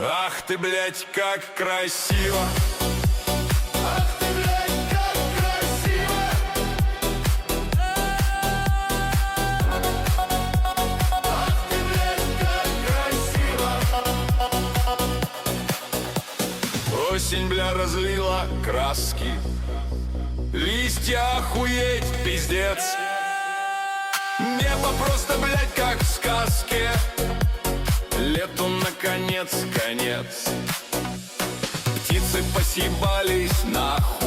Ах ты, блядь, как красиво! Ах ты, блядь, как красиво! Ах ты, блядь, как красиво! Осень, бля, разлила краски, листья охуеть, пиздец. Небо просто, блядь, как в сказке. Лету наконец, конец. Птицы посъебались нахуй.